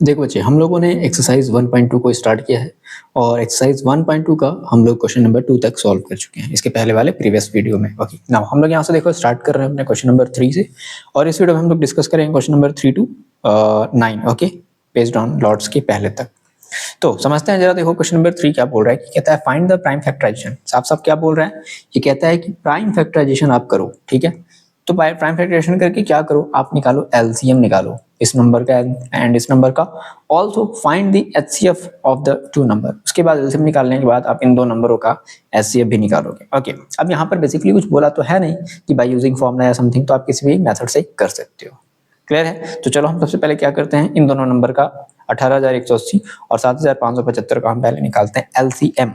देखो बच्चे, हम लोगों ने एक्सरसाइज 1.2 को स्टार्ट किया है और एक्सरसाइज 1.2 का हम लोग क्वेश्चन नंबर 2 तक सॉल्व कर चुके हैं इसके पहले वाले प्रीवियस वीडियो में। ओके, नाउ हम लोग यहाँ से देखो स्टार्ट कर रहे हैं अपने क्वेश्चन नंबर 3 से, और इस वीडियो में हम लोग डिस्कस करेंगे question number 3 to 9। Okay, based on lots के पहले तक। तो समझते हैं जरा, देखो क्वेश्चन नंबर 3 क्या बोल रहा है कि कहता है फाइंड द प्राइम फैक्टराइजेशन। साफ साफ क्या बोल रहा है, ये कहता है कि प्राइम फैक्टराइजेशन आप करो। ठीक है, तो प्राइम फैक्टराइजेशन करके क्या करो, आप निकालो एलसीएम, निकालो इस नंबर का एंड इस नंबर का। Also find the HCF of the two number. उसके बाद एलसीएम निकालने के बाद आप इन दो नंबरों का एचसीएफ भी निकालोगे। ओके, अब यहाँ पर बेसिकली कुछ बोला तो है नहीं कि बाय यूजिंग फॉर्मूला या समथिंग, तो आप किसी भी मेथड से कर सकते हो। क्लियर है? तो चलो हम सबसे पहले क्या करते हैं, इन दोनों नंबर का 18,180 और 7,575 का हम पहले निकालते हैं एलसीएम।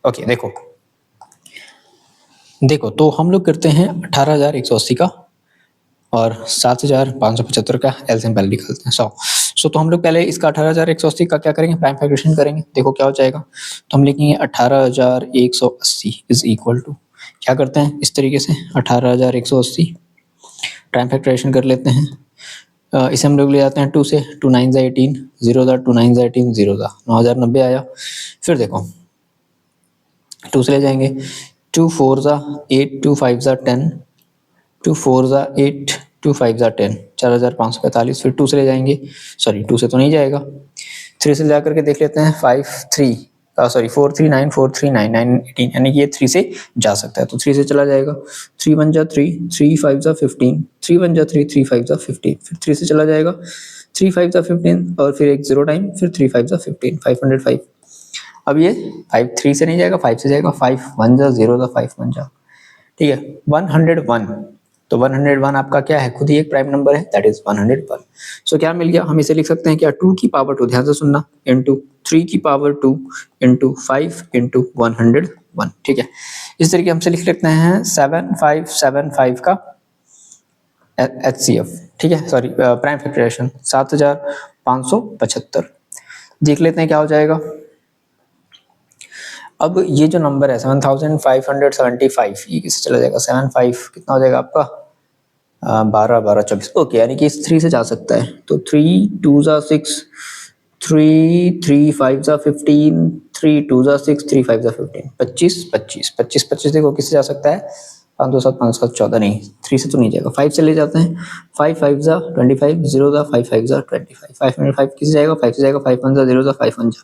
ओके, देखो तो हम लोग करते हैं 18,180 का और 7,575 का एलसीएम पहले निकालते हैं। सो तो हम लोग पहले इसका 18,180 का क्या करेंगे, प्राइम फैक्टराइजेशन करेंगे। देखो क्या हो जाएगा, तो हम लिखेंगे 18,180 इज इक्वल टू, क्या करते हैं इस तरीके से 18,180 प्राइम फैक्टराइजेशन कर लेते हैं। इसे हम लोग ले जाते हैं 2 से, 2 9 ज़ा 18, 0 ज़ा 2 9 ज़ा 18, 0 ज़ा 9,090 आया। फिर देखो 2 से ले जाएंगे, 2 4 ज़ा 8, 2 5 ज़ा 10, 2 4 ज़ा 8, 2 5 ज़ा 10, 4,545। फिर 2 से ले जाएंगे, सॉरी 2 से तो नहीं जाएगा, 3 से जा करके देख लेते हैं, 5 3 सॉरी 4 3 9, 4 3 9 9 18, यानी कि ये 3 से जा सकता है, तो 3 से चला जाएगा। 3 1 जा 3, 3 5 जा 15, 3 1 जा 3, 3 5 जा 15। फिर 3 से चला जाएगा, 3 5 जा 15 और फिर एक 0 टाइम, फिर 3 5 जा 15, 505। अब ये 5 3 से नहीं जाएगा, 5 से जाएगा, 5 1 जा 0 जा 5 1 जा, ठीक है 101। तो 101 आपका क्या है, खुद ही एक प्राइम नंबर है, दैट इज 101। सो क्या मिल गया, हम इसे लिख सकते हैं क्या, 2 की पावर 2, ध्यान से सुनना, इंटू 3 की पावर 2 इंटू 5 इंटू 101। ठीक है, इस तरीके हमसे लिख लेते हैं 7575 का एचसीएफ। ठीक है, सॉरी प्राइम फैक्टराइजेशन 7,575। देख लेते हैं क्या हो जाएगा। अब ये जो नंबर है 7,575, ये किससे चला जाएगा, 75 कितना हो जाएगा आपका, 12 12 24। ओके, यानी कि इस 3 से जा सकता है, तो 3 2 ज़ा 6, 3 3 5 ज़ा 15, 3 2 ज़ा 6, 3 5 ज़ा 15, 25 25 25 25। देखो किससे जा सकता है, 5 2 7 5 7 14, नहीं 3 से तो नहीं जाएगा, 5 से ले जाते हैं, 5 5 ज़ा 25, 0 ज़ा 5 5 ज़ा 25, 505 किससे जाएगा, 5 से जाएगा, 5 1 ज़ा 0 ज़ा 5 1 ज़ा,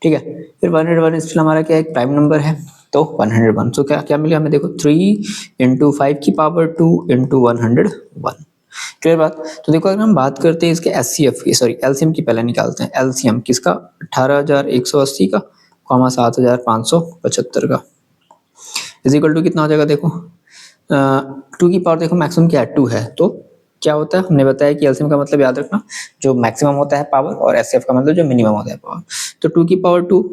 ठीक है। फिर 101 स्टिल हमारा क्या है, एक प्राइम नंबर है, तो 101। तो क्या क्या मिलेगा हमें, देखो 3 इंटू 5 की पावर 2 इंटू 101। क्लियर बात। तो देखो अगर हम बात करते हैं इसके एचसीएफ की, सॉरी एलसीएम की पहले निकालते हैं। एलसीएम किसका, 18,180 का, 7,575 का, इज इक्वल टू कितना हो जाएगा, देखो 2 की पावर, देखो मैक्सिमम क्या है, 2 है, तो क्या होता है, हमने बताया कि एलसीएम का मतलब याद रखना, जो मैक्सिमम होता है पावर, और एचसीएफ का मतलब जो मिनिमम होता है पावर। तो 2 की पावर 2,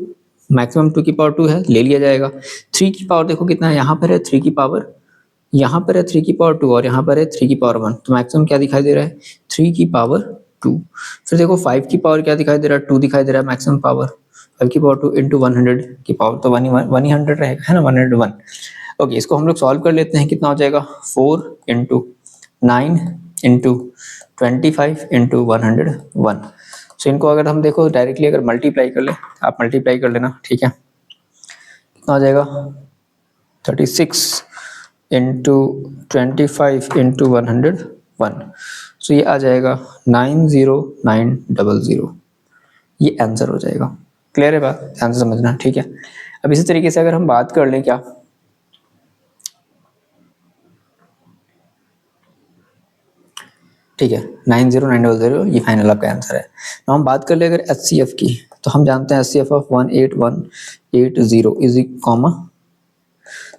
मैक्सिमम 2 की पावर 2 है, ले लिया जाएगा। 3 की पावर देखो कितना है, यहाँ पर है 3 की पावर, यहाँ पर है 3 की पावर 2 और यहाँ पर है 3 की पावर 1, तो मैक्सिमम क्या दिखाई दे रहा है, 3 की पावर 2। फिर देखो 5 की पावर क्या दिखाई दे रहा है, 2 दिखाई दे रहा है मैक्सिमम पावर, 5 की पावर 2 इंटू 100 की पावर, तो 100 रहेगा, है ना, 101। ओके, इसको हम लोग सॉल्व कर लेते हैं, कितना हो जाएगा, 4 इंटू 9 इंटू 25 इंटू 101। सो इनको अगर हम देखो डायरेक्टली अगर मल्टीप्लाई कर ले, आप मल्टीप्लाई कर लेना, ठीक है, कितना हो जाएगा, 36 इंटू 25 इंटू 101। सो ये आ जाएगा 90900, ये आंसर हो जाएगा। क्लियर है बात, ध्यान से समझना, ठीक है। अब इसी तरीके से अगर हम बात कर लें, क्या ठीक है, 90900 ये फाइनल आपका आंसर है। तो हम बात कर ले अगर एचसीएफ की, तो हम जानते हैं HCF of 18180 is comma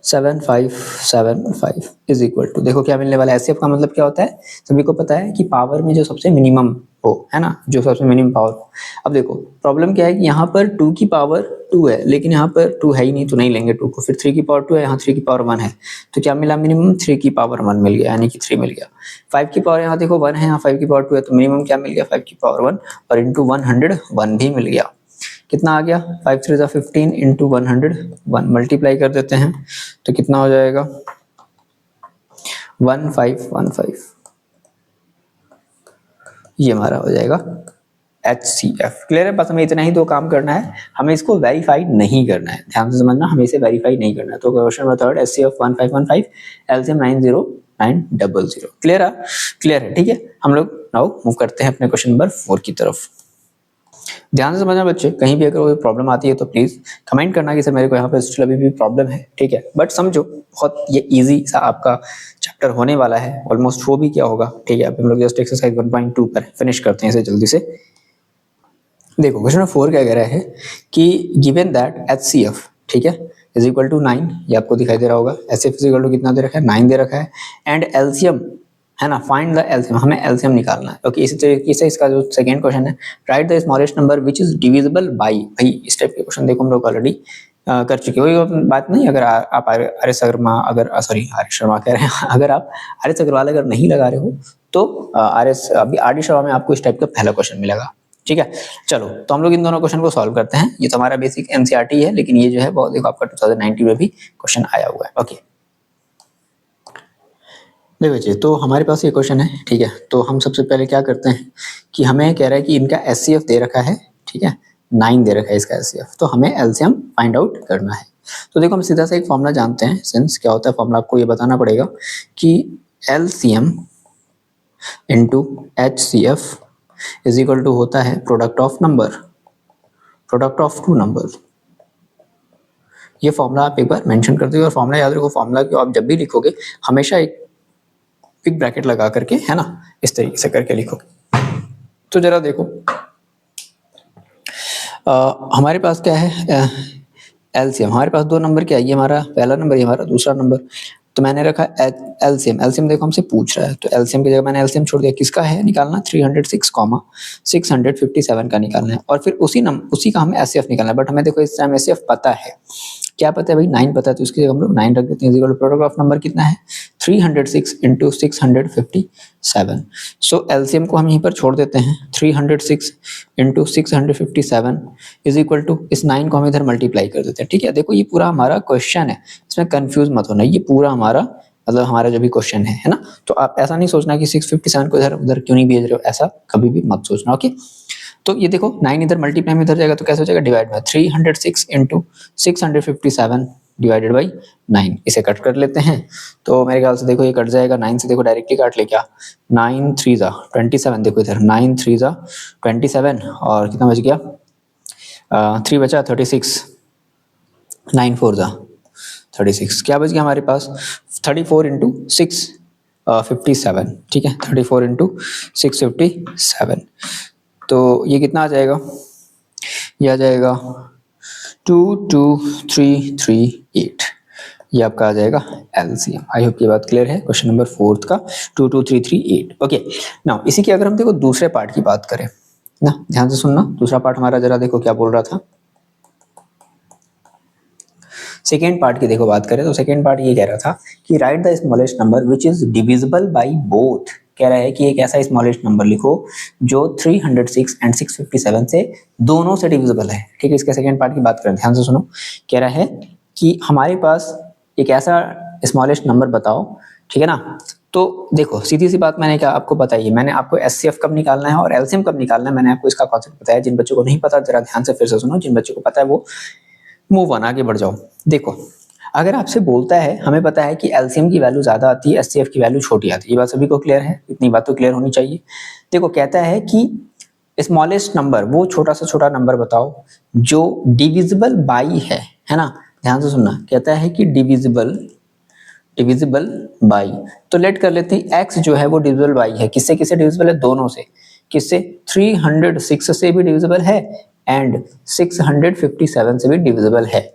7575 is equal to, देखो क्या मिलने वाला है, एचसीएफ का मतलब क्या होता है, सभी को पता है कि पावर में जो सबसे मिनिमम हो, है ना, जो सबसे मिनिमम पावर हो। अब देखो प्रॉब्लम क्या है कि यहाँ पर 2 की पावर 2 है, लेकिन यहाँ पर 2 है ही नहीं, तो नहीं लेंगे 2 को। फिर 3 की पावर 2 है, यहाँ 3 की पावर 1 है, तो क्या मिला, मिनिमम 3 की पावर 1 मिल गया, यानी कि 3 मिल गया। 5 की पावर यहाँ देखो 1 है, यहाँ 5 की पावर 2 है, तो मिनिमम क्या मिल गया, 5 की पावर 1 और इंटू 101 भी मिल गया। कितना आ गया, 5 3 ज़ा 15 इंटू 101, मल्टीप्लाई कर देते हैं, तो कितना हो जाएगा, 1515, ये हमारा हो जाएगा HCF। क्लियर है? बस हमें इतना ही दो काम करना है, हमें इसको वेरीफाई नहीं करना है, ध्यान से समझना, हमें इसे वेरीफाई नहीं करना है। तो question number third HCF 1515, LCM 90900। Clear है? क्लियर है, ठीक है। हम लोग नाउ मूव करते हैं अपने क्वेश्चन नंबर 4 की तरफ। ध्यान से समझना बच्चे, कहीं भी अगर कोई प्रॉब्लम आती है तो प्लीज कमेंट करना कि सर मेरे को यहाँ पे स्टिल अभी भी प्रॉब्लम है, ठीक है। बट समझो बहुत ये इजी सा आपका चैप्टर होने वाला है, ऑलमोस्ट हो भी क्या होगा, ठीक है। अभी हम लोग जस्ट एक्सरसाइज 1.2 पर फिनिश करते हैं इसे जल्दी से। देखो क्वेश्चन नंबर 4 क्या कह रहा है कि गिवन दैट HCF, ठीक है, इज इक्वल टू 9, ये आपको दिखाई दे रहा होगा। HCF इज इक्वल टू कितना दे रखा है, 9 दे रखा है। एंड LCM है ना, फाइंड द LCM, हमें LCM निकालना है। ओके, इसी तरीके से इसका जो सेकंड क्वेश्चन है, right the smallest number which is divisible by. भाई इस टाइप के क्वेश्चन देखो हम लोग ऑलरेडी कर चुके हो, कोई बात नहीं। अगर आप आर्य शर्मा, अगर सॉरी आर्य शर्मा कह रहे हैं, अगर आप आर्य अग्रवाल अगर नहीं लगा रहे हो तो अभी आर्य शर्मा में आपको इस टाइप का पहला क्वेश्चन मिलेगा, ठीक है। चलो तो हम लोग इन दोनों क्वेश्चन को सॉल्व करते हैं। ये तो हमारा बेसिक एनसीईआरटी है, लेकिन ये जो है वो देखो आपका 2019 में भी क्वेश्चन आया हुआ है। ओके देखो बच्चे, तो हमारे पास ये क्वेश्चन है, ठीक है। तो हम सबसे पहले क्या करते हैं कि हमें कह रहा है कि इनका HCF दे रखा है, ठीक है, 9 दे रखा है इसका HCF, तो हमें LCM फाइंड आउट करना है। तो देखो हम सीधा सा एक फॉर्मूला जानते हैं, सिंस क्या होता है फॉर्मूला आपको ये बताना पड़ेगा कि LCM into HCF is equal to होता है product of number, product of two number. ये फॉर्मूला आप एक बार मेंशन कर दो, और फॉर्मूला याद रखो, फॉर्मूला को आप जब भी लिखोगे हमेशा एक बिग ब्रैकेट लगा करके, है ना, इस तरीके से करके लिखोगे। तो जरा देखो हमारे पास क्या है LCM, हमारे पास दो नंबर क्या है, ये हमारा पहला नंबर, ये हमारा दूसरा नंबर। तो मैंने रखा LCM देखो हमसे पूछ रहा है, तो LCM की जगह मैंने LCM छोड़ दिया। किसका है निकालना, 306, 657 का निकालना है। और फिर उसी का हमें HCF निकालना है। बट हमें देखो इस टाइम HCF पता है, क्या पता है भाई, 9 पता है, तो इसकी जगह हम लोग 9 रख देते हैं। Equal to product of number कितना है, 306 इंटू 657। सो LCM को हम यहीं पर छोड़ देते हैं, 306 इंटू 657 इज इक्वल टू, इस 9 को हम इधर मल्टीप्लाई कर देते हैं, ठीक है। देखो ये पूरा हमारा क्वेश्चन है, इसमें कंफ्यूज मत होना, ये पूरा हमारा मतलब हमारा जो भी क्वेश्चन है ना। तो आप ऐसा नहीं सोचना कि 657 को इधर उधर क्यों नहीं भेज रहे हो, ऐसा कभी भी मत सोचना। ओके, तो ये देखो 9 इधर मल्टीप्लाई में इधर जाएगा तो कैसे हो जाएगा, divide by 306 into 657 divided by 9। इसे कट कर लेते हैं, तो मेरे ख्याल से देखो ये कट जाएगा 9 से, देखो डायरेक्टली काट ले, क्या 9 3 जा 27, देखो इधर 9 3 जा 27, और कितना बच गया 3 बचा 36, 9 4 जा 36, क्या बच गया हमारे पास 34 इंटू 657, ठीक है, 34 इंटू 657। तो ये कितना आ जाएगा, ये आ जाएगा 22338, ये आपका आ जाएगा LCM। आई होप ये बात क्लियर है क्वेश्चन नंबर 4 का, 22338। ओके नाउ इसी की अगर हम देखो दूसरे पार्ट की बात करें ना, ध्यान से सुनना, दूसरा पार्ट हमारा जरा देखो क्या बोल रहा था। सेकेंड पार्ट की देखो बात करें तो सेकेंड पार्ट ये कह रहा था कि right the smallest number which is divisible by both. कह रहा है कि एक ऐसा स्मॉलेस्ट नंबर लिखो जो 306 एंड 657 से दोनों से डिविजिबल है, ठीक है। इसके सेकेंड पार्ट की बात करें, ध्यान से सुनो। कह रहा है कि हमारे पास एक ऐसा स्मॉलेस्ट नंबर बताओ, ठीक है ना। तो देखो सीधी सी बात मैंने क्या आपको बताई, मैंने आपको HCF कब निकालना है और LCM कब निकालना है, मैंने आपको इसका कॉन्सेप्ट बताया। जिन बच्चों को नहीं पता जरा ध्यान से फिर से सुनो, जिन बच्चों को पता है वो मूव ऑन, आगे बढ़ जाओ। देखो अगर आपसे बोलता है, हमें पता है कि LCM की वैल्यू ज्यादा आती है, HCF की वैल्यू छोटी आती है, ये बात सभी को क्लियर है, इतनी बात तो क्लियर होनी चाहिए। देखो कहता है कि स्मॉलेस्ट नंबर, वो छोटा से छोटा नंबर बताओ जो डिविजिबल बाई है ना। ध्यान से सुनना, कहता है कि डिविजिबल बाई, तो लेट कर लेते हैं x जो है वो डिविजिबल बाई है, किससे किससे डिविजिबल है, दोनों से। किससे, 306 से भी डिविजिबल है एंड 657 से भी डिविजिबल है।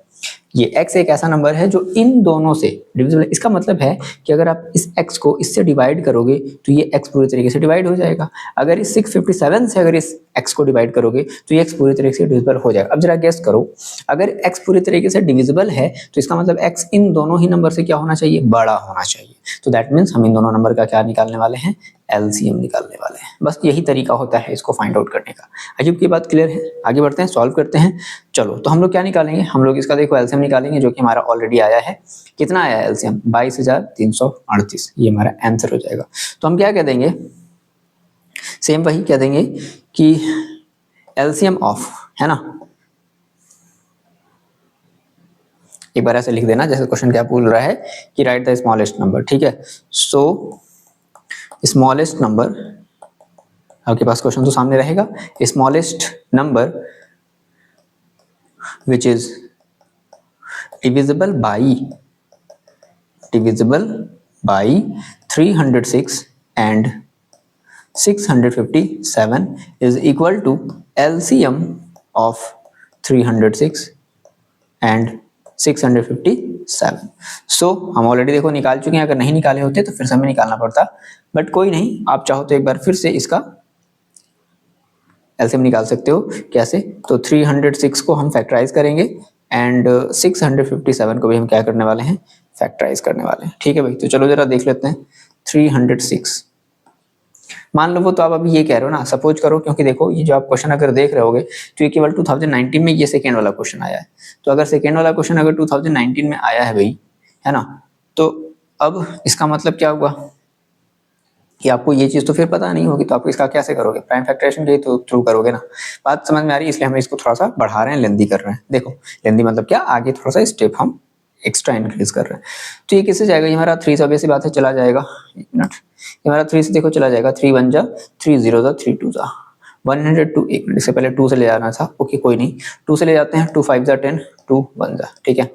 ये x एक ऐसा नंबर है जो इन दोनों से डिविजिबल है। इसका मतलब है कि अगर आप इस x को इससे डिवाइड करोगे तो ये x पूरी तरीके से डिवाइड हो जाएगा। अगर इस 657 से अगर इस x को डिवाइड करोगे तो ये x पूरी तरीके से डिविजिबल हो जाएगा। अब जरा गेस करो, अगर x पूरी तरीके से डिविजिबल है तो इसका मतलब x इन दोनों ही नंबर से क्या होना चाहिए, बड़ा होना चाहिए। तो दैट मीन्स हम इन दोनों नंबर का क्या निकालने वाले हैं, LCM निकालने वाले हैं। बस यही तरीका होता है इसको फाइंड आउट करने का। अजीब की बात क्लियर है, आगे बढ़ते हैं, सॉल्व करते हैं। चलो तो हम लोग क्या निकालेंगे, हम लोग इसका देखो LCM निकालेंगे, जो कि हमारा ऑलरेडी आया है। कितना आया है LCM, 22,338, ये हमारा आंसर हो जाएगा। तो हम क्या कह देंगे, सेम वही कह देंगे कि एलसीएम ऑफ, है ना, एक बार ऐसे लिख देना जैसे क्वेश्चन क्या बोल रहा है कि राइट द स्मॉलेस्ट नंबर, ठीक है। सो स्मॉलेस्ट नंबर, आपके पास क्वेश्चन तो सामने रहेगा, smallest number which is divisible by 306 and 657 is equal to LCM of 306 and 657। सो हम ऑलरेडी देखो निकाल चुके हैं, अगर नहीं निकाले होते तो फिर से हमें निकालना पड़ता, बट कोई नहीं, आप चाहो तो एक बार फिर से इसका एलसीएम निकाल सकते हो। कैसे? तो 306 को हम फैक्टराइज करेंगे एंड 657 को भी हम क्या करने वाले हैं, फैक्टराइज करने वाले हैं, ठीक है भाई। तो चलो जरा देख लेते हैं 306 मान लो वो, तो आप अभी ये कह रहे हो ना, सपोज करो, क्योंकि देखो ये जो आप क्वेश्चन अगर देख रहे होगे तो ये केवल 2019 में ये सेकेंड वाला क्वेश्चन आया है। तो अगर सेकेंड वाला क्वेश्चन अगर 2019 में आया है भाई, है ना, तो अब इसका मतलब क्या हुआ कि आपको ये चीज तो फिर पता नहीं होगी, तो आप इसका कैसे करोगे, प्राइम फैक्टराइजेशन के तो थ्रू करोगे ना। बात समझ में आ रही है, इसलिए हम इसको थोड़ा सा बढ़ा रहे हैं, लेंदी कर रहे हैं। देखो लेंदी मतलब क्या, आगे थोड़ा सा स्टेप हम एक्स्ट्रा इंक्रीज कर रहे हैं। तो ये किससे जाएगा, ये हमारा 3 से बेसिक बात है चला जाएगा, एक मिनट, ये हमारा 3 से देखो चला जाएगा, 3 1 जा 3 0 जा 3 2 जा 102, एक मिनट, इससे पहले 2 से ले जाना था, ओके कोई नहीं, 2 से ले जाते हैं, 2 5 जा 10 2 1 जा, ठीक है।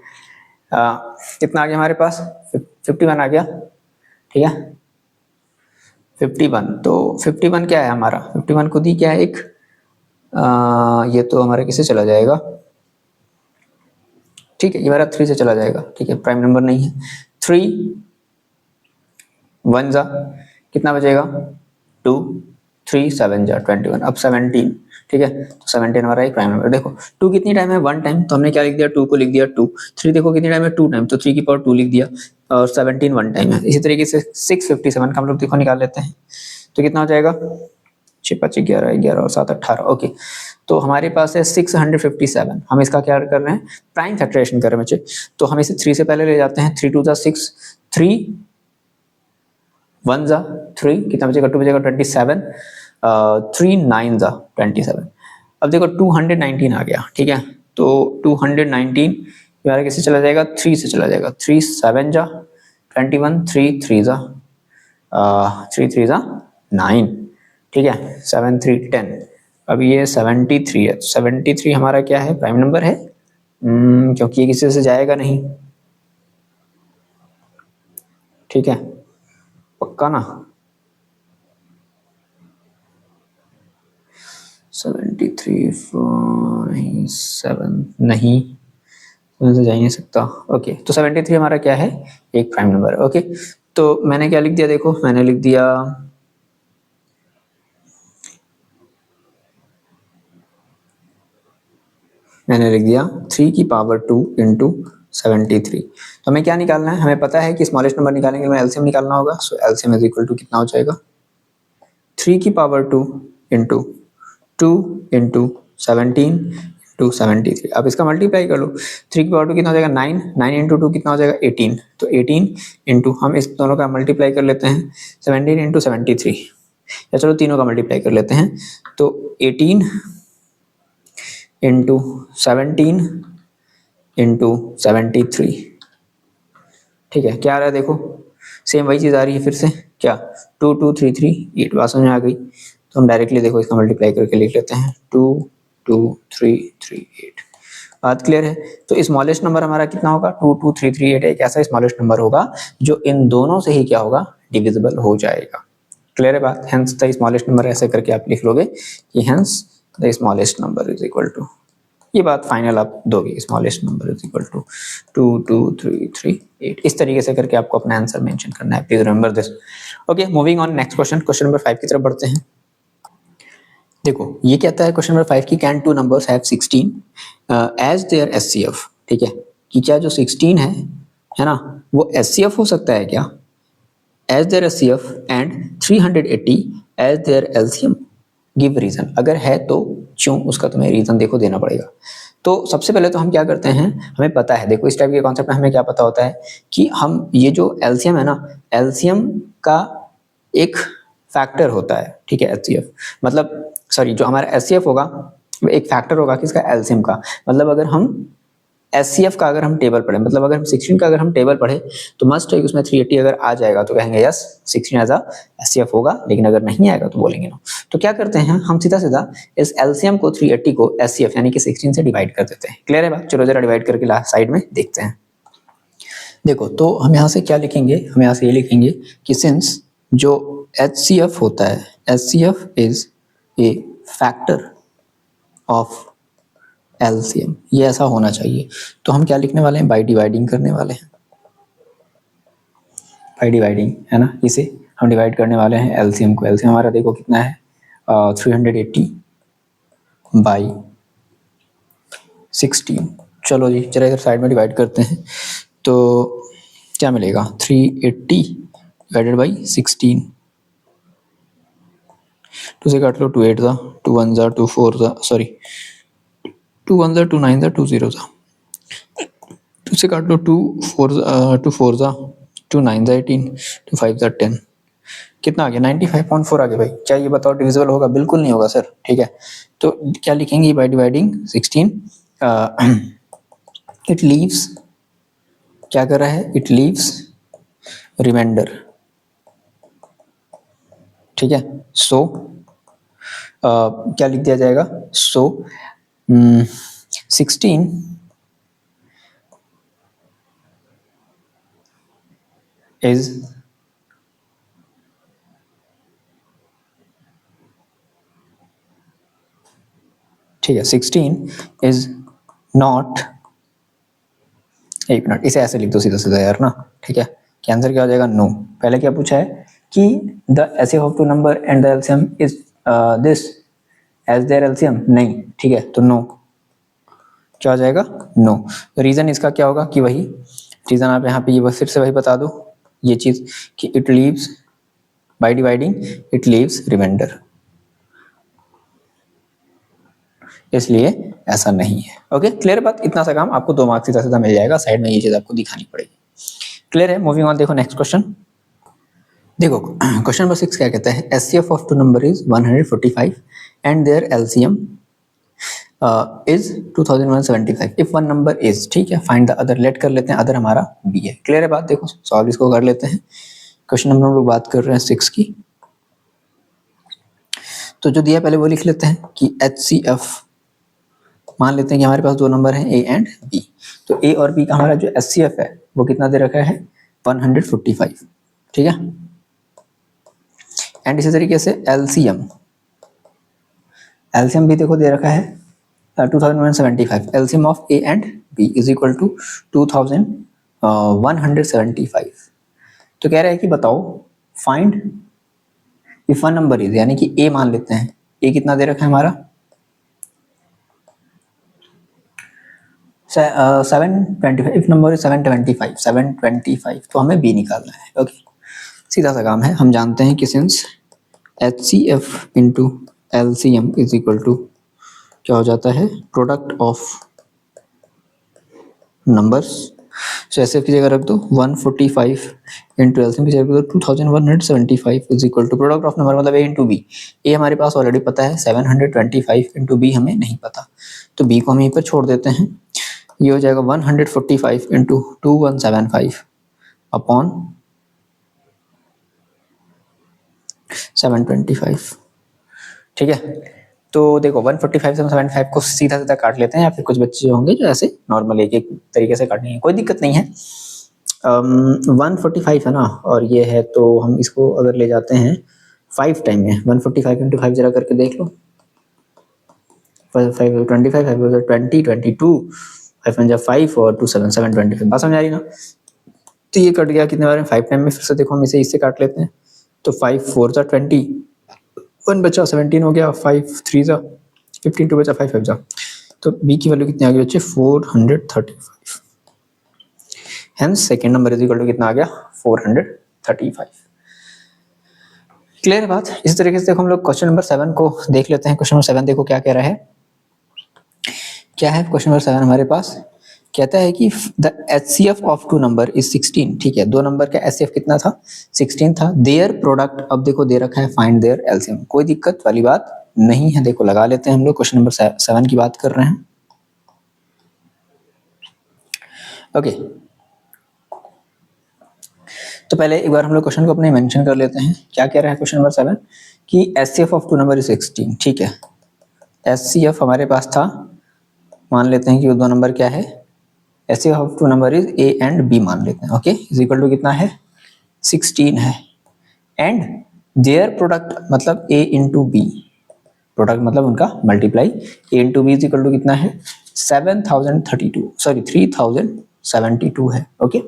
कितना आ गया हमारे पास, 51 आ गया, ठीक है 51। तो 51 क्या है हमारा, 51 खुद ही क्या है एक, ये तो हमारे किससे चला जाएगा, ठीक है, ये हमारा 3 से चला जाएगा, ठीक है, प्राइम नंबर नहीं है। 3 1 जा कितना बचेगा, 2 3 7 जा 21, अब 17, ठीक है, तो 17 हमारा एक प्राइम नंबर। देखो 2 कितनी टाइम है, 1 टाइम, तो हमने क्या लिख दिया, 2 को लिख दिया 2। 3 देखो कितनी टाइम है, 2 टाइम, तो 3 की पावर 2 लिख दिया, और 17 1 टाइम है। इसी तरीके से 657 का हम लोग देखो निकाल लेते हैं, तो कितना हो जाएगा, 6 5 11 11 और 7 18, ओके। तो हमारे पास है 657, हम इसका क्या कर रहे हैं, प्राइम फैक्टराइजेशन कर रहे हैं बच्चे। तो हम इसे 3 से पहले ले जाते हैं, 3 2 जा 6, 3 1 जा 3, कितना बचेगा, 2 बचेगा 27, 3 9 जा 27। अब देखो 219 आ गया, ठीक है, तो 219 हमारा किससे चला जाएगा, 3 से चला जाएगा, 3 7 जा 21, 3 3 जा 9, ठीक है, 7 3 10। अब ये 73 है, 73 हमारा क्या है, प्राइम नंबर है, क्योंकि ये किसी से जाएगा नहीं, ठीक है, पक्का ना, 73 नहीं 7 नहीं, से जा ही नहीं सकता, ओके। तो 73 हमारा क्या है, एक प्राइम नंबर है, ओके। तो मैंने क्या लिख दिया, देखो मैंने लिख दिया, मैंने लिख दिया 3 की पावर 2 इंटू 73। तो हमें क्या निकालना है, हमें पता है कि स्मॉलेस्ट नंबर निकालने के लिए एलसीएम निकालना होगा। सो एलसीएम इज इक्वल टू कितना हो जाएगा, 3 की पावर 2 इंटू 2 इंटू 17 इंटू 73। अब इसका मल्टीप्लाई कर लो, 3 की पावर 2 कितना हो जाएगा, 9 9 इंटू 2 कितना हो जाएगा, 18। तो 18 इंटू, हम इस दोनों का मल्टीप्लाई कर लेते हैं, 17 इंटू 73, या चलो तीनों का मल्टीप्लाई कर लेते हैं, तो 18 इंटू 17 इंटू 73, ठीक है। क्या आ रहा है, देखो सेम वही चीज़ आ रही है फिर से, क्या 2 2 3 3 8, बात समझ में आ गई। तो हम डायरेक्टली देखो इसका मल्टीप्लाई करके लिख लेते हैं, 2 2 3 3 8। बात क्लियर है। तो स्मॉलेस्ट नंबर हमारा कितना होगा, 2 2 3 3 8 एक ऐसा स्मॉलेस्ट नंबर होगा जो इन दोनों से ही क्या होगा, डिविजिबल हो जाएगा। क्लियर है बात, हेंस द स्मॉलेस्ट नंबर ऐसे करके आप लिख लोगे कि hence the smallest number is equal to, ये बात फाइनल आप दोगे, smallest number is equal to 2 2 3 3 8। इस तरीके से करके आपको अपना आंसर मेंशन करना है, please remember this. Okay, moving on next question, question number 5 की तरफ बढ़ते हैं। देखो ये कहता है क्वेश्चन नंबर 5 की, can two numbers have 16 as their HCF, ठीक है, कि क्या जो 16 है ना, वो एचसीएफ हो सकता है क्या, as their HCF and 380 as their LCM, give reason. अगर है तो क्यों, उसका तुम्हें रीजन देखो देना पड़ेगा। तो सबसे पहले तो हम क्या करते हैं, हमें पता है, देखो इस टाइप के कॉन्सेप्ट में हमें क्या पता होता है कि हम ये जो एलसीएम है ना, एलसीएम का एक फैक्टर होता है, ठीक है, एचसीएफ मतलब, सॉरी, जो हमारा एचसीएफ होगा एक फैक्टर होगा किसका, एलसीएम का। मतलब अगर हम एचसीएफ का अगर हम टेबल पढ़े, मतलब अगर हम 16 का अगर हम टेबल पढ़े तो मस्ट है कि उसमें 380 अगर आ जाएगा तो कहेंगे यस 16 एज अ एचसीएफ होगा, लेकिन अगर नहीं आएगा तो बोलेंगे नो। तो क्या करते हैं हम, सीधा सीधा इस एलसीएम को 380 को एचसीएफ यानी कि 16 से डिवाइड कर देते हैं। क्लियर है बात? चलो जरा डिवाइड करके लास्ट साइड में देखते हैं। देखो तो हम यहाँ से क्या लिखेंगे, हम यहाँ से ये लिखेंगे कि सिंस जो एचसीएफ होता है, HCF is a factor of LCM, ये ऐसा होना चाहिए। तो हम क्या लिखने वाले हैं, बाय डिवाइडिंग करने वाले हैं, बाय डिवाइडिंग, है ना। इसे हम डिवाइड करने वाले हैं एलसीएम को। एलसीएम हमारा देखो कितना है 380 बाई 16। चलो जी जरा इधर साइड में डिवाइड करते हैं तो क्या मिलेगा, 380 डिवाइडेड बाई 16। 2 से काट लो, 2 8 था, 2 1 जा, 2 4 था, सॉरी 2 1 जा, 2 9 था, 2 0 था। 2 से काट लो, 2 4 जा, 2 9 जा 18, 2 5 जा 10, कितना आ गया 95.4 आ गया भाई। क्या ये बताओ डिविजिबल होगा? बिल्कुल नहीं होगा सर। ठीक है, तो क्या लिखेंगे, बाय डिवाइडिंग 16 इट लीव्स, क्या कर रहा है, इट लीव्स रिमाइंडर। ठीक है, सो क्या लिख दिया जाएगा, सो 16 इज ठीक है, 16 इज नॉट, एक मिनट इसे ऐसे लिख दो सीधा सीधा यार ना। ठीक है, कि आंसर क्या हो जाएगा, नो। पहले क्या पूछा है कि the HCF of two number and the LCM is this as their LCM, नहीं। ठीक है, तो नो, क्या हो जाएगा, नो। रीजन इसका क्या होगा कि वही रीजन आप यहाँ पे ये फिर से वही बता दो ये चीज कि it leaves by dividing it leaves remainder, इसलिए ऐसा नहीं है। ओके, क्लियर बात? इतना सा काम आपको 2 मार्क्स सीधा सीधा मिल जाएगा, साइड में ये चीज आपको दिखानी पड़ेगी। क्लियर है? मूविंग ऑन, देखो नेक्स्ट क्वेश्चन। देखो क्वेश्चन नंबर 6 क्या कहता है, HCF of two number is 145 and their LCM is 2175 if one number is, ठीक है, फाइंड द अदर। लेट कर लेते हैं, अदर हमारा बी है। क्लियर है बात? देखो सॉल्व इसको कर लेते हैं। क्वेश्चन नंबर हम लोग बात कर रहे हैं 6 की, तो जो दिया पहले वो लिख लेते हैं कि एचसीएफ, मान लेते हैं कि हमारे पास 2 नंबर हैं ए एंड बी। तो ए और बी का हमारा जो एचसीएफ है वो कितना दे रखा है, 145। ठीक है, एंड इसी तरीके से एलसीएम, एलसीएम भी देखो दे रखा है 2175। LCM of A and B is equal to 2175। तो कह रहा है कि बताओ find if one number is, यानी कि ए मान लेते हैं, ए कितना दे रखा है हमारा 725, इफ नंबर इज 725, तो हमें बी निकालना है। ओके, सीधा सा काम है। हम जानते हैं कि since HCF into LCM is equal to क्या हो जाता है, product of numbers. So HCF की जगह रख दो 145 इंटू एलसीएम की जगह रख दो 2175 is equal to product of number, मतलब ए इंटू बी। ए हमारे पास ऑलरेडी पता है 725 इंटू बी हमें नहीं पता, तो बी को हम यहीं पर छोड़ देते हैं। ये हो जाएगा 145 इंटू 2175 अपॉन 725। ठीक है, तो देखो 145 से 75 को सीधा सीधा काट लेते हैं, या फिर कुछ बच्चे होंगे जो ऐसे नॉर्मल एक एक तरीके से काटेंगे, कोई दिक्कत नहीं है। 145 है ना, और ये है, तो हम इसको अगर ले जाते हैं 5 टाइम में, 145 इंटू 5 जरा करके देख लो, 5 25 5 20 22 5 5 और 2 7 725। बात समझ आ रही ना? तो ये कट गया कितने बार में, 5 टाइम में। फिर से देखो हम इसे इससे काट लेते हैं, तो 5 4 जा 20, 1 बचा 17 हो गया, 5 3 जा 15, 2 बचा 5 5 जा, तो बी की वैल्यू कितनी आ गई बच्चे 435। Hence second number is equal to कितना आ गया 435। क्लियर बात? इस तरीके से देखो हम लोग क्वेश्चन नंबर 7 को देख लेते हैं। क्वेश्चन नंबर 7 देखो क्या कह रहा है, क्या है क्वेश्चन नंबर 7 हमारे पास, कहता है कि the HCF of two number is 16। ठीक है, 2 नंबर का एचसीएफ कितना था, 16 था। देयर प्रोडक्ट, अब देखो दे रखा है फाइंड देयर एलसीएम, कोई दिक्कत वाली बात नहीं है, देखो लगा लेते हैं हम लोग। क्वेश्चन नंबर 7 की बात कर रहे हैं। ओके, तो पहले एक बार हम लोग क्वेश्चन को अपने मेंशन कर लेते हैं। क्या कह रहा है क्वेश्चन नंबर 7 कि HCF of two number is 16। ठीक है, HCF हमारे पास था, मान लेते हैं कि वो दो नंबर क्या है, HCF of two number is A and B मान लेते हैं। ओके, इज इक्वल टू कितना है, 16 है। एंड देयर प्रोडक्ट मतलब A इंटू B, प्रोडक्ट मतलब उनका multiply A into B is equal to कितना है, 3032 सॉरी 3072 है। ओके,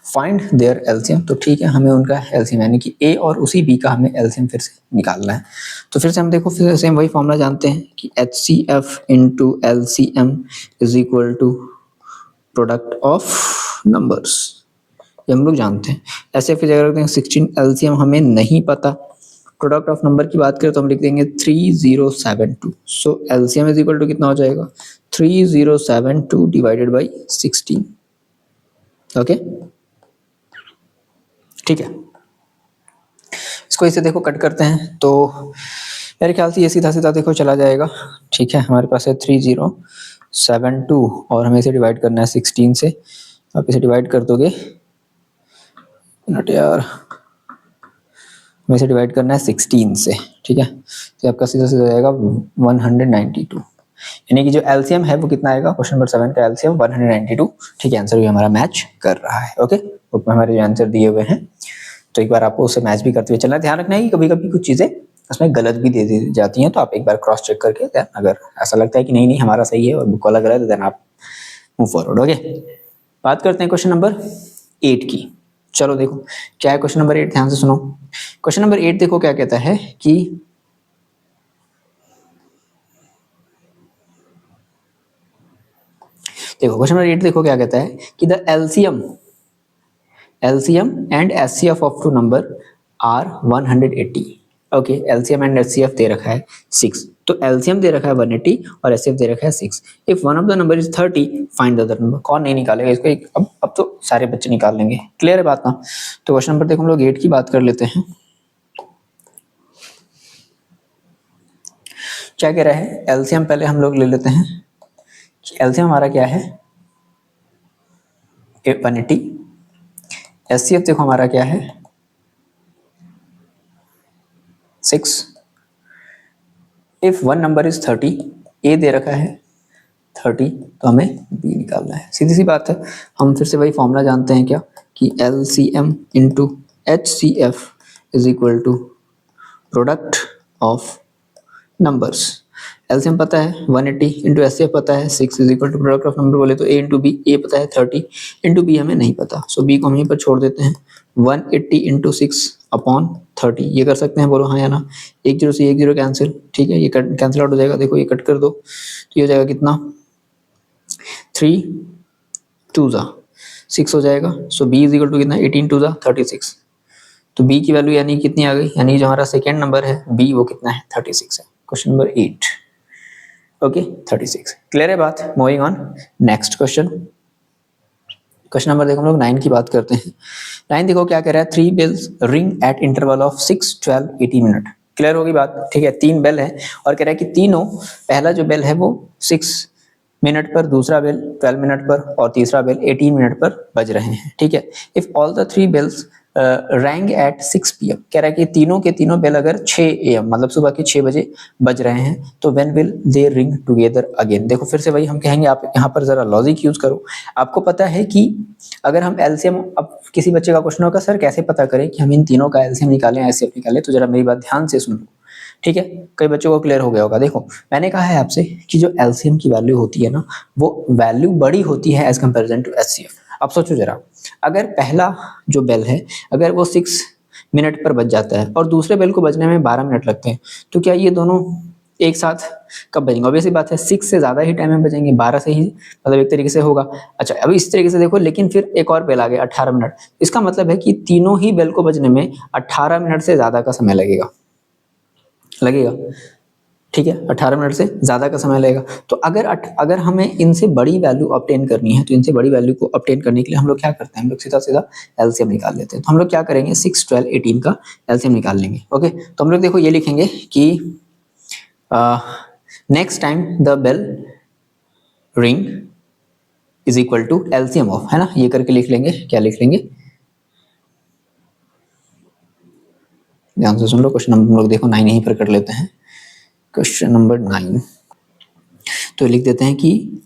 फाइंड देयर एलसीएम, तो ठीक है, हमें उनका एलसीएम यानी कि A और उसी B का हमें एलसीएम फिर से निकालना है। तो फिर से हम देखो, फिर से हम वही फॉर्मूला जानते हैं कि HCF into LCM is equal to product of numbers, ये हम लोग जानते हैं। ऐसे फिर अगर रखते हैं 16, एलसीएम हमें नहीं पता, प्रोडक्ट ऑफ नंबर की बात करें तो हम लिख देंगे 3072। सो एलसीएम इज इक्वल टू कितना हो जाएगा, 3072 डिवाइडेड बाई 16। ओके, ठीक है, इसको इसे देखो कट करते हैं तो मेरे ख्याल से ये सीधा सीधा देखो चला जाएगा। ठीक है, हमारे पास है 3072 और हमें इसे डिवाइड करना है 16 से। आप इसे डिवाइड कर दोगे, नट यार, हमें इसे डिवाइड करना है 16 से। ठीक है, तो आपका सीधा सीधा जाएगा 192, यानी कि जो एलसीएम है वो कितना आएगा, क्वेश्चन नंबर 7 का एलसीएम 192। ठीक है, आंसर भी हमारा मैच कर रहा है। ओके, बुक में हमारे जो आंसर दिए हुए हैं, तो एक बार आपको उसे मैच भी करते हुए चलना। ध्यान रखना है कि कभी कभी कुछ चीजें उसमें गलत भी दे दी जाती हैं, तो आप एक बार क्रॉस चेक करके देन अगर ऐसा लगता है कि नहीं नहीं हमारा सही है और बुक वाला गलत है, देन आप मूव फॉरवर्ड। ओके, बात करते हैं क्वेश्चन नंबर 8 की। चलो देखो क्या है क्वेश्चन नंबर 8, ध्यान से सुनो। क्वेश्चन नंबर 8 देखो क्या कहता है कि देखो क्वेश्चन नंबर 8 देखो क्या कहता है कि the LCM and HCF of two number are 180। Okay, LCM and HCF दे रखा है 6, तो एलसीएम दे रखा है 180 और HCF दे रखा है 6। If one of the number is 30 find the other number. कौन नहीं निकालेगा इसको, अब तो सारे बच्चे निकाल लेंगे। क्लियर है बात ना। तो क्वेश्चन नंबर देखो हम लोग 8 की बात कर लेते हैं। क्या कह रहा है, एलसीएम पहले हम लोग ले लेते हैं। एलसीएम हमारा क्या है 180, HCF देखो हमारा क्या है 6। If one number is 30, A दे रखा है 30, तो हमें B निकालना है। सीधी सी बात है, हम फिर से वही फॉर्मूला जानते हैं क्या कि LCM into HCF is equal to product of numbers. LCM पता है 180 इंटू HCF पता है 6 is equal to product of number बोले तो A इंटू बी, A पता है 30 इंटू B हमें नहीं पता, सो B को हम यहीं पर छोड़ देते हैं। 180 इंटू 6 अपॉन 30, ये कर सकते हैं, बोलो हाँ या ना। 1 0 से 1 0 कैंसिल। ठीक है, ये कैंसिल आउट हो जाएगा। देखो ये कट कर दो तो ये हो जाएगा कितना, 3 2 6 हो जाएगा। सो B इज इक्वल टू कितना, 18 2 36। तो B की वैल्यू यानी कितनी आ गई, यानी जो हमारा सेकेंड नंबर है B वो कितना है 36 है। Question number 8। ओके, 36। क्लियर है बात। Moving on next question. Question number देखो हम लोग 9 की बात करते हैं। 9 देखो क्या कह रहा है, 3 bells ring at interval of 6 12 18 minute. Clear होगी बात। ठीक है, 3 बेल है और कह रहा है कि तीनों, पहला जो बेल है वो 6 मिनट पर, दूसरा बेल 12 मिनट पर और तीसरा बेल 18 मिनट पर बज रहे हैं। ठीक है, if all the 3 bells rang at 6 PM, कह रहा है कि तीनों के तीनों बेल अगर 6 AM मतलब सुबह के 6 बजे बज रहे हैं, तो when will they ring together again. देखो फिर से वही हम कहेंगे, आप यहाँ पर जरा लॉजिक यूज करो। आपको पता है कि अगर हम एलसीएम, अब किसी बच्चे का क्वेश्चन होगा सर कैसे पता करें कि हम इन तीनों का एलसीएम निकालें एचसीएफ निकालें, तो जरा मेरी बात ध्यान से सुन लो। ठीक है, कई बच्चों को क्लियर हो गया होगा। देखो मैंने कहा है आपसे कि जो एलसीएम की वैल्यू होती है ना, वो वैल्यू बड़ी होती है एज कंपेरिजन टू एचसीएफ। अब सोचो जरा, अगर पहला जो बेल है अगर वो 6 मिनट पर बज जाता है और दूसरे बेल को बजने में 12 मिनट लगते हैं, तो क्या ये दोनों एक साथ कब बजेंगे? ऑब्वियसली बात है 6 से ज्यादा ही टाइम में बजेंगे, 12 से ही मतलब एक तरीके से होगा। अच्छा अब इस तरीके से देखो, लेकिन फिर एक और बेल आ गया 18 मिनट, इसका मतलब है कि तीनों ही बेल को बजने में 18 मिनट से ज्यादा का समय लगेगा। ठीक है, 18 मिनट से ज्यादा का समय लगेगा। तो अगर हमें इनसे बड़ी वैल्यू ऑब्टेन करनी है, तो इनसे बड़ी वैल्यू को ऑब्टेन करने के लिए हम लोग क्या करते हैं, हम लोग सीधा सीधा एलसीएम निकाल लेते हैं। तो हम लोग क्या करेंगे, 6 12 18 का एलसीएम निकाल लेंगे। ओके, तो हम लोग देखो ये लिखेंगे कि next time the bell ring is equal to LCM of, है ना, ये करके लिख लेंगे। क्या लिख लेंगे, ध्यान से सुन लो। क्वेश्चन नंबर हम लोग देखो 9 यहीं पर कर लेते हैं। क्वेश्चन नंबर 9 तो लिख देते हैं कि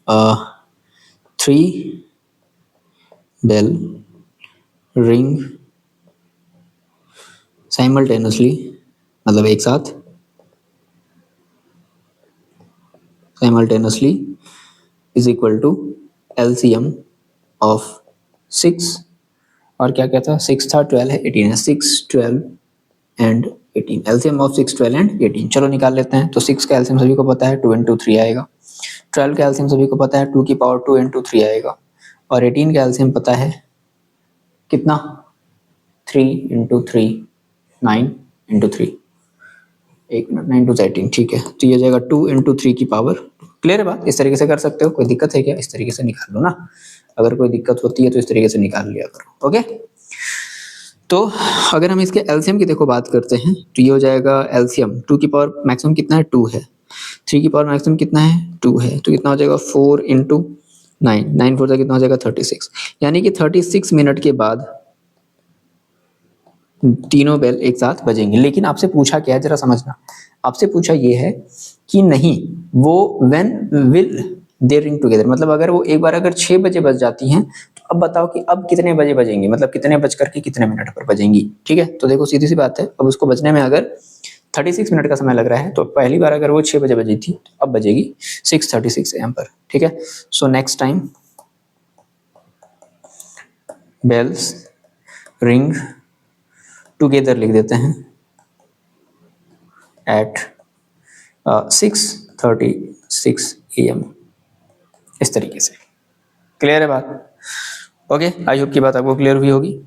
3 बेल रिंग साइमल्टेनियसली, मतलब एक साथ, simultaneously is equal to LCM of 6 और क्या कहता है, 6 था, 12 है, 18 है, 6, 12 एंड 18, एलसीएम ऑफ 6, 12 एंड 18। चलो निकाल लेते हैं। तो 6 का एलसीएम सभी को पता है 2 इंटू 3 आएगा। 12 का एलसीएम सभी को पता है 2 की पावर 2 इंटू 3 आएगा। और 18 का एलसीएम पता है कितना, 3 इंटू 3, 9 इंटू 3, 1 मिनट, 9 टू 18, ठीक है। तो ये हो जाएगा 2 इंटू 3 की पावर। क्लियर है बात, इस तरीके से कर सकते हो, कोई दिक्कत है क्या, इस तरीके से निकाल लो ना। अगर कोई दिक्कत होती है तो इस तरीके से निकाल लिया करो। ओके, तो अगर हम इसके एलसीएम की देखो बात करते हैं तो ये हो जाएगा एलसीएम, 2 की पावर मैक्सिमम कितना है, 2 है, 3 की पावर मैक्सिमम कितना है, 2 है, तो कितना हो जाएगा 4 इंटू 9, 9 4 कितना हो जाएगा 36, यानी कि 36 मिनट के बाद तीनों बेल एक साथ बजेंगे। लेकिन आपसे पूछा क्या है, जरा समझना, आपसे पूछा ये है कि नहीं वो when will they ring together, मतलब अगर वो एक बार अगर 6 बजे बज जाती हैं तो अब बताओ कि अब कितने बजे बजेंगी, मतलब कितने बज करके कितने मिनट पर बजेंगी। ठीक है, तो देखो सीधी सी बात है, अब उसको बजने में अगर 36 मिनट का समय लग रहा है तो पहली बार अगर वो 6 बजे बजी थी तो अब बजेगी 6:36 AM पर। ठीक है, so next time bells ring together लिख देते हैं एट 6:36 AM, इस तरीके से। क्लियर है बात? ओके, आई होप की बात आपको क्लियर हुई होगी।